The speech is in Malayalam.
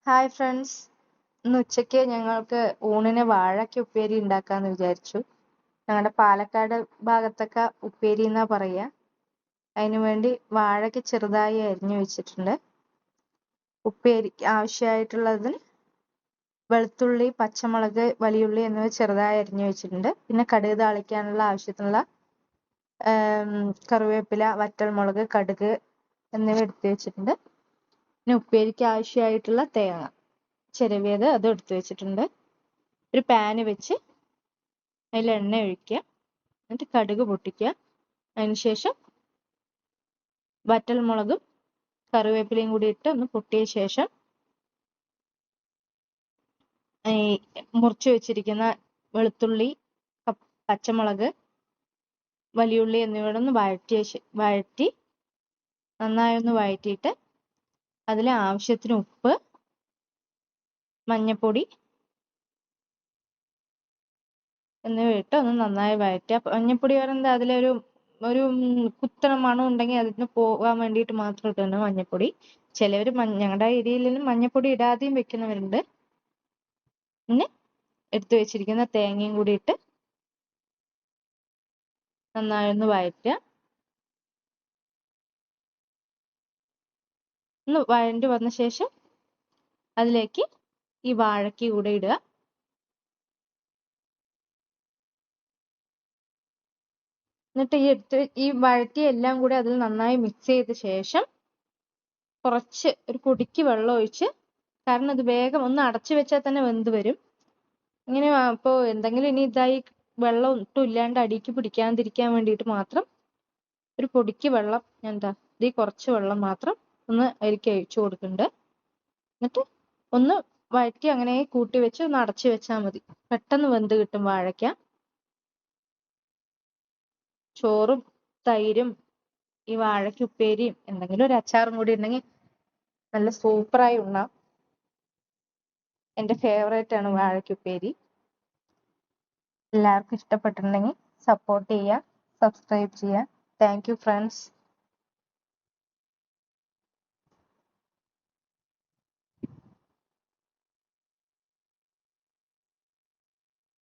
ഹായ് ഫ്രണ്ട്സ്, ഇന്ന് ഉച്ചയ്ക്ക് ഞങ്ങൾക്ക് ഊണിന് വാഴയ്ക്ക ഉപ്പേരി ഉണ്ടാക്കാമെന്ന് വിചാരിച്ചു. ഞങ്ങളുടെ പാലക്കാട് ഭാഗത്തൊക്കെ ഉപ്പേരി എന്നാ പറയുക. അതിനു വേണ്ടി വാഴയ്ക്ക ചെറുതായി അരിഞ്ഞു വെച്ചിട്ടുണ്ട്. ഉപ്പേരിക്ക് ആവശ്യമായിട്ടുള്ളത് വെളുത്തുള്ളി, പച്ചമുളക്, വലിയുള്ളി എന്നിവ ചെറുതായി അരിഞ്ഞു വെച്ചിട്ടുണ്ട്. പിന്നെ കടുക് താളിക്കാനുള്ള ആവശ്യത്തിനുള്ള കറിവേപ്പില, വറ്റൽമുളക്, കടുക് എന്നിവ എടുത്തു വെച്ചിട്ടുണ്ട്. പിന്നെ ഉപ്പേരിക്ക് ആവശ്യമായിട്ടുള്ള തേങ്ങ ചിരവിയത് അതും എടുത്തു വെച്ചിട്ടുണ്ട്. ഒരു പാന് വെച്ച് അതിൽ എണ്ണ ഒഴിക്കുക, എന്നിട്ട് കടുക് പൊട്ടിക്കുക. അതിനുശേഷം വറ്റൽമുളകും കറിവേപ്പിലയും കൂടി ഇട്ട് ഒന്ന് പൊട്ടിയ ശേഷം ഈ മുറിച്ച് വെച്ചിരിക്കുന്ന വെളുത്തുള്ളി, പച്ചമുളക്, വലിയുള്ളി എന്നിവ ഒന്ന് വഴറ്റി നന്നായി ഒന്ന് വഴറ്റിയിട്ട് അതിൽ ആവശ്യത്തിന് ഉപ്പ്, മഞ്ഞപ്പൊടി എന്നിവ ഇട്ട് ഒന്ന് നന്നായി വഴറ്റുക. മഞ്ഞപ്പൊടി പറയുന്നത് അതിലൊരു കുത്തണ മണം ഉണ്ടെങ്കിൽ അതിന് പോകാൻ വേണ്ടിയിട്ട് മാത്രം ഇടുന്ന മഞ്ഞപ്പൊടി. ചിലവർ ഞങ്ങളുടെ ഏരിയയിലും മഞ്ഞപ്പൊടി ഇടാതെയും വെക്കുന്നവരുണ്ട്. പിന്നെ എടുത്തു വെച്ചിരിക്കുന്ന തേങ്ങയും കൂടി ഇട്ട് നന്നായി ഒന്ന് വഴറ്റുക. ഒന്ന് വഴണ്ടി വന്ന ശേഷം അതിലേക്ക് ഈ വാഴയ്ക്ക കൂടെ ഇടുക. എന്നിട്ട് ഈ വഴറ്റിയ എല്ലാം കൂടി അതിൽ നന്നായി മിക്സ് ചെയ്ത ശേഷം കുറച്ച് ഒരു പൊടിക്ക് വെള്ളം ഒഴിച്ച്, കാരണം ഇത് വേഗം ഒന്ന് അടച്ചു വെച്ചാൽ തന്നെ വെന്ത് വരും. ഇങ്ങനെ അപ്പോൾ എന്തെങ്കിലും ഇനി ഇതായി വെള്ളം ഒട്ടും ഇല്ലാണ്ട് അടിക്ക് പിടിക്കാതിരിക്കാൻ വേണ്ടിയിട്ട് മാത്രം ഒരു പൊടിക്ക് വെള്ളം ഇതിൽ കുറച്ച് വെള്ളം മാത്രം ഒന്ന് അതിലേക്ക് ഒഴിച്ചു കൊടുക്കുന്നുണ്ട്. എന്നിട്ട് ഒന്ന് വഴറ്റി അങ്ങനെ കൂട്ടി വെച്ച് ഒന്ന് അടച്ചു വെച്ചാൽ മതി. പെട്ടെന്ന് വെന്ത് കിട്ടും വാഴയ്ക്ക. ചോറും തൈരും ഈ വാഴയ്ക്ക ഉപ്പേരിയും എന്തെങ്കിലും ഒരു അച്ചാറും കൂടി ഉണ്ടെങ്കിൽ നല്ല സൂപ്പറായി ഉണ്ണാം. എൻ്റെ ഫേവറേറ്റ് ആണ് വാഴയ്ക്ക ഉപ്പേരി. എല്ലാവർക്കും ഇഷ്ടപ്പെട്ടിട്ടുണ്ടെങ്കിൽ സപ്പോർട്ട് ചെയ്യുക, സബ്സ്ക്രൈബ് ചെയ്യുക. Thank you friends.